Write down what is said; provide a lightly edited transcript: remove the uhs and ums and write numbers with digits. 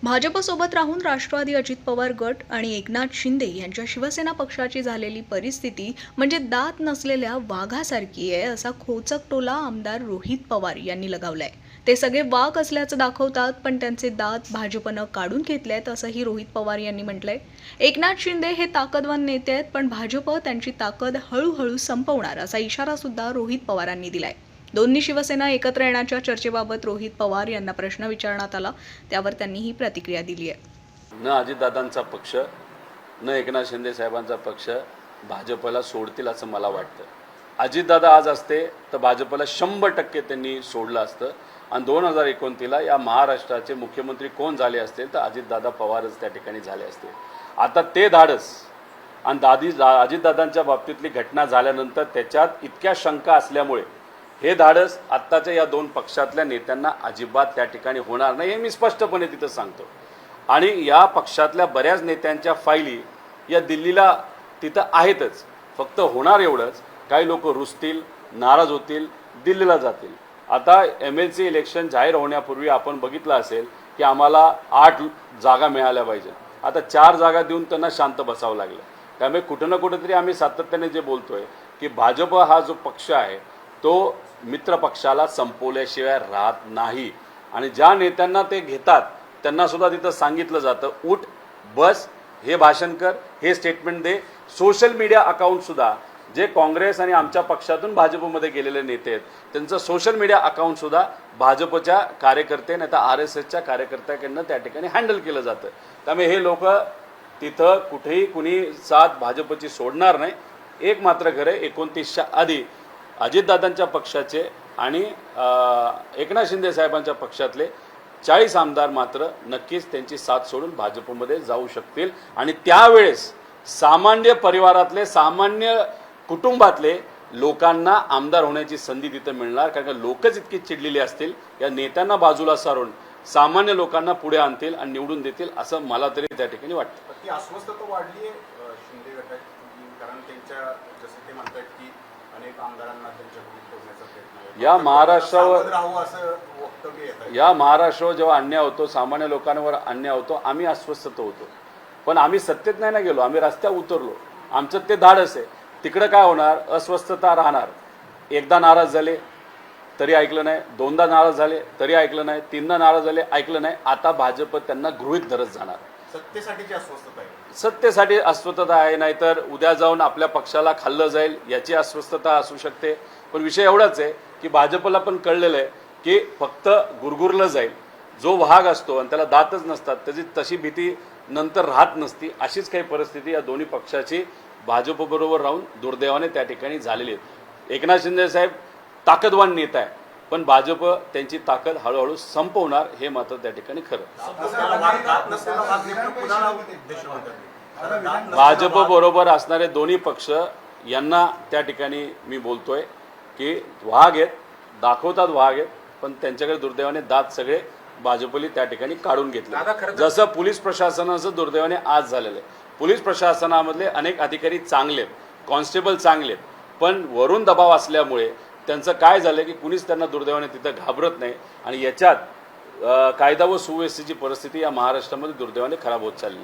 भाजपसोबत राहून राष्ट्रवादी अजित पवार गट आणि एकनाथ शिंदे यांच्या शिवसेना पक्षाची झालेली परिस्थिती म्हणजे दात नसलेल्या वाघासारखी आहे, असा खोचक टोला आमदार रोहित पवार यांनी लगावलाय। ते सगळे वाघ असल्याचं दाखवतात, पण त्यांचे दात भाजपनं काढून घेतलेत, असंही रोहित पवार यांनी म्हटलंय। एकनाथ शिंदे हे ताकदवान नेते आहेत, पण भाजप त्यांची ताकद हळूहळू संपवणार, असा इशारा सुद्धा रोहित पवारांनी दिलाय। दोन्ही शिवसेना एकत्र येण्याच्या चर्चेबाबत रोहित पवार यांना प्रश्न विचारण्यात आला, त्यावर त्यांनी ही प्रतिक्रिया दिली आहे। न अजितदादांचा पक्ष न एकनाथ शिंदे साहेबांचा पक्ष भाजपला सोडतील असं मला वाटतं। अजितदादा आज असते तर भाजपला 100% त्यांनी सोडलं असतं आणि 2029ला या महाराष्ट्राचे मुख्यमंत्री कोण झाले असतील तर अजितदादा पवारच त्या ठिकाणी झाले असते। आता ते धाडस आणि अजितदादांच्या बाबतीतली घटना झाल्यानंतर त्याच्यात इतक्या शंका असल्यामुळे हे धाडस आत्ताच्या या दोन पक्षातल्या नेत्यांना अजिबात त्या ठिकाणी होणार नाही, हे मी स्पष्टपणे तिथं सांगतो। आणि या पक्षातल्या बऱ्याच नेत्यांच्या फायली या दिल्लीला तिथं आहेतच, फक्त होणार एवढंच, काही लोक रुसतील, नाराज होतील, दिल्लीला जातील। आता MLC इलेक्शन जाहीर होण्यापूर्वी आपण बघितलं असेल की आम्हाला 8 जागा मिळाल्या पाहिजे, आता 4 जागा देऊन त्यांना शांत बसावं लागलं। त्यामुळे कुठं ना कुठेतरी आम्ही सातत्याने जे बोलतोय की भाजप हा जो पक्ष आहे तो मित्र पक्षाला संपवल्याशिवाय राहत नाही। आणि ज्या नेत्यांना ते घेतात त्यांना सुद्धा तिथं सांगितलं जातं, उठ बस, हे भाषण कर, हे स्टेटमेंट दे। सोशल मीडिया अकाउंट सुद्धा जे काँग्रेस आणि आमच्या पक्षातून भाजपमध्ये गेलेले नेते आहेत त्यांचं सोशल मीडिया अकाउंट सुद्धा भाजपच्या कार्यकर्ते नाही तर RSSच्या कार्यकर्त्यांकडनं त्या ठिकाणी हँडल केलं जातं। त्यामुळे हे लोक तिथं कुठेही कुणी साथ भाजपची सोडणार नाही। एक मात्र खरं, 29च्या आधी अजितदादांच्या पक्षाचे आणि एकनाथ शिंदे साहेबांच्या पक्षातले 40 आमदार मात्र नक्कीच त्यांची साथ सोडून भाजपमध्ये जाऊ शकतील आणि त्यावेळेस सामान्य परिवारातले, सामान्य कुटुंबातले लोकांना आमदार होण्याची संधी तिथं मिळणार, कारण का लोकच इतकी चिडलेली असतील, या नेत्यांना बाजूला सारून सामान्य लोकांना पुढे आणतील आणि निवडून देतील असं मला तरी त्या ठिकाणी वाटतं। ती अस्वस्थता वाढली आहे शिंदे गटाची, कारण त्यांच्या जसं ते म्हणतात की अनेक आमदारांना त्यांच्याकडून फोडण्याचा प्रयत्न आहे। या महाराष्ट्रावर या महाराष्ट्रावर जेव्हा अन्याय होतो, सामान्य लोकांवर अन्याय होतो, आम्ही अस्वस्थ होतो, पण आम्ही सत्तेत नाही ना गेलो, आम्ही रस्त्यावर उतरलो। आमचं ते धाडस आहे। तिकडे काय होणार, अस्वस्थता राहणार। एकदा नाराज झाले तरी ऐकलं नाही, दोनदा नाराज झाले तरी ऐकलं नाही, तीनदा नाराज झाले ऐकलं नाही, आता भाजप त्यांना गृहीत धरत जाणार। सत्तेसाठीची अस्वस्थता आहे, सत्तेसाठी अस्वस्थता आहे, नाहीतर उद्या जाऊन आपल्या पक्षाला खाल्लं जाईल याची अस्वस्थता असू शकते। पण विषय एवढाच आहे की भाजपला पण कळलेलं आहे की फक्त गुरगुरलं जाईल, जो वाघ असतो आणि त्याला दातच नसतात त्याची तशी भीती नंतर राहत नसती, अशीच काही परिस्थिती या दोन्ही पक्षाची भाजपबरोबर राहून दुर्दैवाने त्या ठिकाणी झालेली आहे। एकनाथ शिंदे साहेब ताकदवान नेता आहे, पण भाजप त्यांची ताकद हळूहळू संपवणार, हे मात्र त्या ठिकाणी खरं। भाजप बरोबर असणारे दोन्ही पक्ष यांना त्या ठिकाणी मी बोलतोय की वाघ आहेत, दाखवतात वाघ आहेत, पण त्यांच्याकडे दुर्दैवाने दात सगळे भाजपली त्या ठिकाणी काढून घेतले। जसं पोलीस प्रशासनाचं दुर्दैवाने आज झालेलं आहे। पोलीस प्रशासनामधले अनेक अधिकारी चांगले आहेत, कॉन्स्टेबल चांगले आहेत, पण वरून दबाव असल्यामुळे त्यांचं काय झालं की कुणीच त्यांना दुर्दैवाने तिथं घाबरत नाही आणि याच्यात कायदा व सुव्यवस्थेची परिस्थिती या महाराष्ट्रामध्ये दुर्दैवाने खराब होत चालली।